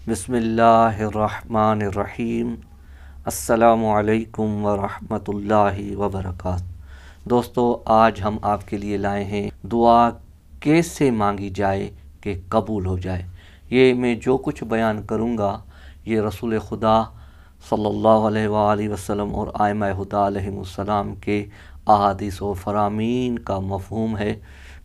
بسم اللہ الرحمن الرحیم۔ السلام علیکم ورحمۃ اللہ وبرکاتہ۔ دوستو، آج ہم آپ کے لیے لائے ہیں دعا کیسے مانگی جائے کہ قبول ہو جائے۔ یہ میں جو کچھ بیان کروں گا یہ رسول خدا صلی اللہ علیہ وآلہ وسلم اور ائمہ ہدیٰ علیہم السلام کے احادیث و فرامین کا مفہوم ہے،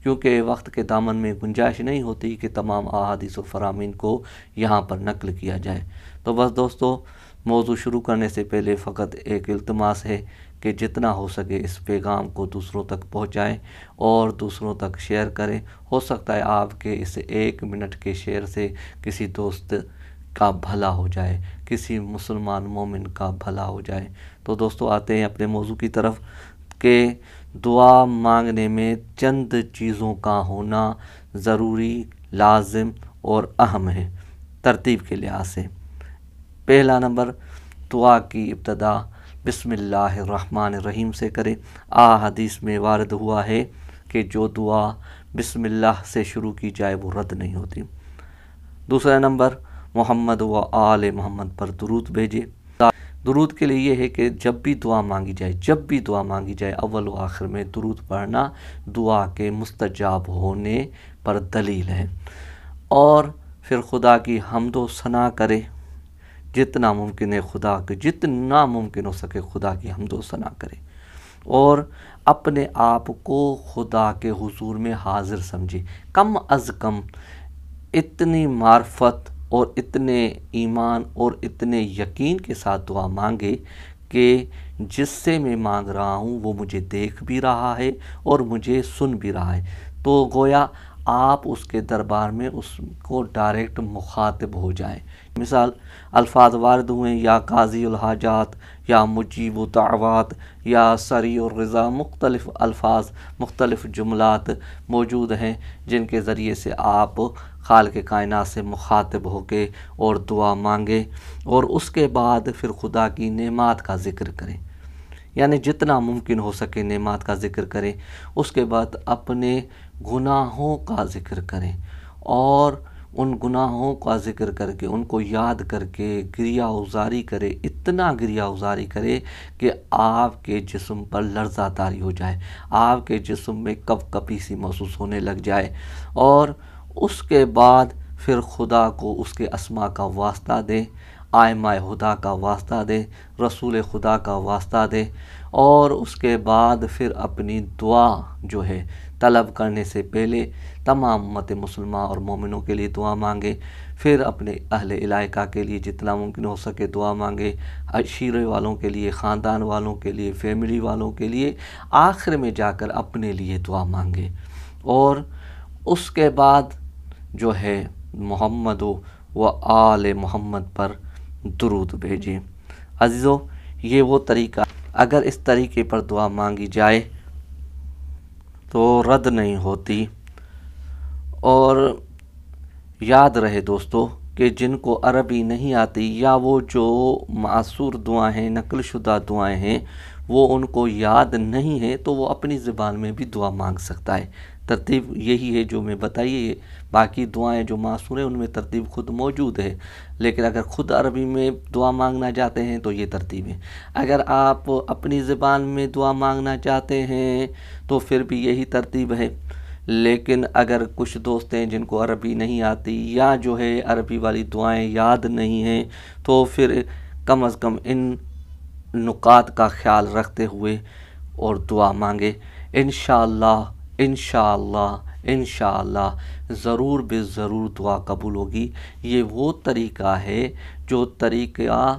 کیونکہ وقت کے دامن میں گنجائش نہیں ہوتی کہ تمام احادیث و فرامین کو یہاں پر نقل کیا جائے۔ تو بس دوستو، موضوع شروع کرنے سے پہلے فقط ایک التماس ہے کہ جتنا ہو سکے اس پیغام کو دوسروں تک پہنچائیں اور دوسروں تک شیئر کریں۔ ہو سکتا ہے آپ کے اس 1 منٹ کے شیئر سے کسی دوست کا بھلا ہو جائے، کسی مسلمان مومن کا بھلا ہو جائے۔ تو دوستو، آتے ہیں اپنے موضوع کی طرف کہ دعا مانگنے میں چند چیزوں کا ہونا ضروری، لازم اور اہم ہے ترتیب کے لحاظ سے۔ پہلا نمبر، دعا کی ابتدا بسم اللہ الرحمن الرحیم سے کرے۔ حدیث میں وارد ہوا ہے کہ جو دعا بسم اللہ سے شروع کی جائے وہ رد نہیں ہوتی۔ دوسرا نمبر، محمد و آل محمد پر درود بھیجے۔ درود کے لیے یہ ہے کہ جب بھی دعا مانگی جائے اول و آخر میں درود پڑھنا دعا کے مستجاب ہونے پر دلیل ہے۔ اور پھر خدا کی حمد و ثنا کرے، جتنا ممکن ہو سکے خدا کی حمد و ثنا کرے، اور اپنے آپ کو خدا کے حضور میں حاضر سمجھے۔ کم از کم اتنی معرفت اور اتنے ایمان اور اتنے یقین کے ساتھ دعا مانگے کہ جس سے میں مانگ رہا ہوں وہ مجھے دیکھ بھی رہا ہے اور مجھے سن بھی رہا ہے، تو گویا آپ اس کے دربار میں اس کو ڈائریکٹ مخاطب ہو جائیں۔ مثال الفاظ وارد ہوئے، یا قاضی الحاجات، یا مجیب الدعوات، یا سریع الرضا، مختلف الفاظ، مختلف جملات موجود ہیں جن کے ذریعے سے آپ خالق کائنات سے مخاطب ہو کے اور دعا مانگے، اور اس کے بعد پھر خدا کی نعمات کا ذکر کریں، یعنی جتنا ممکن ہو سکے نعمات کا ذکر کریں۔ اس کے بعد اپنے گناہوں کا ذکر کریں، اور ان گناہوں کا ذکر کر کے ان کو یاد کر کے گریہ ازاری کرے، اتنا گریہ ازاری کرے کہ آپ کے جسم پر لرزہ طاری ہو جائے، آپ کے جسم میں کپ کپی سی محسوس ہونے لگ جائے، اور اس کے بعد پھر خدا کو اس کے اسماء کا واسطہ دیں، ائمہ ہدیٰ کا واسطہ دیں، رسول خدا کا واسطہ دیں، اور اس کے بعد پھر اپنی دعا جو ہے طلب کرنے سے پہلے تمام امت مسلمہ اور مومنوں کے لیے دعا مانگے، پھر اپنے اہل علاقہ کے لیے جتنا ممکن ہو سکے دعا مانگے، عشیرے والوں کے لیے، خاندان والوں کے لیے، فیملی والوں کے لیے، آخر میں جا کر اپنے لیے دعا مانگے، اور اس کے بعد جو ہے محمد و آل محمد پر درود بھیجیں۔ عزیزو، یہ وہ طریقہ، اگر اس طریقے پر دعا مانگی جائے تو رد نہیں ہوتی۔ اور یاد رہے دوستو کہ جن کو عربی نہیں آتی، یا وہ جو معصور دعائیں ہیں، نقل شدہ دعائیں ہیں، وہ ان کو یاد نہیں ہے تو وہ اپنی زبان میں بھی دعا مانگ سکتا ہے۔ ترتیب یہی ہے جو میں بتائیے، باقی دعائیں جو معصور ہیں ان میں ترتیب خود موجود ہے، لیکن اگر خود عربی میں دعا مانگنا چاہتے ہیں تو یہ ترتیب ہے۔ اگر آپ اپنی زبان میں دعا مانگنا چاہتے ہیں تو پھر بھی یہی ترتیب ہے، لیکن اگر کچھ دوست ہیں جن کو عربی نہیں آتی، یا جو ہے عربی والی دعائیں یاد نہیں ہیں، تو پھر کم از کم ان نکات کا خیال رکھتے ہوئے اور دعا مانگے۔ انشاءاللہ ضرور بے ضرور دعا قبول ہوگی۔ یہ وہ طریقہ ہے جو طریقہ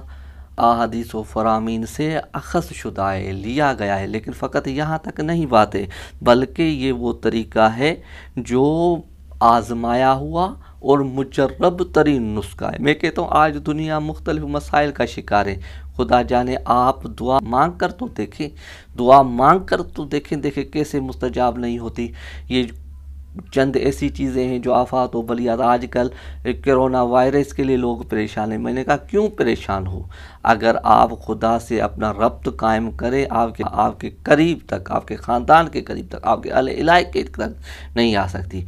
احادیث و فرامین سے اخذ شدہ ہے، لیا گیا ہے، لیکن فقط یہاں تک نہیں باتیں، بلکہ یہ وہ طریقہ ہے جو آزمایا ہوا اور مجرب ترین نسخہ ہے۔ میں کہتا ہوں آج دنیا مختلف مسائل کا شکار ہے، خدا جانے آپ دعا مانگ کر تو دیکھیں کیسے مستجاب نہیں ہوتی۔ یہ چند ایسی چیزیں ہیں جو آفات و بلیات، آج کل کرونا وائرس کے لیے لوگ پریشان ہیں۔ میں نے کہا کیوں پریشان ہو؟ اگر آپ خدا سے اپنا ربط قائم کریں، آپ کے قریب تک، آپ کے خاندان کے قریب تک، آپ کے اہل علاقے تک نہیں آ سکتی۔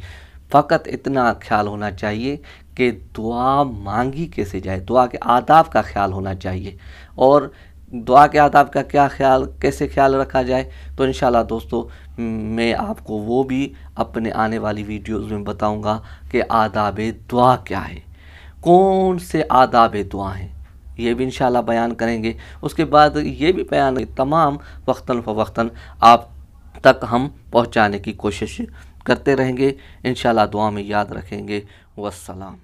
فقط اتنا خیال ہونا چاہیے کہ دعا مانگی کیسے جائے، دعا کے آداب کا خیال ہونا چاہیے۔ اور دعا کے آداب کا کیسے خیال رکھا جائے، تو انشاءاللہ دوستو میں آپ کو وہ بھی اپنے آنے والی ویڈیوز میں بتاؤں گا کہ آداب دعا کیا ہے، کون سے آداب دعا ہیں، یہ بھی انشاءاللہ بیان کریں گے۔ اس کے بعد یہ بھی بیان تمام وقتاً فوقتاً آپ تک ہم پہنچانے کی کوشش کرتے رہیں گے، انشاءاللہ دعا میں یاد رکھیں گے۔ والسلام۔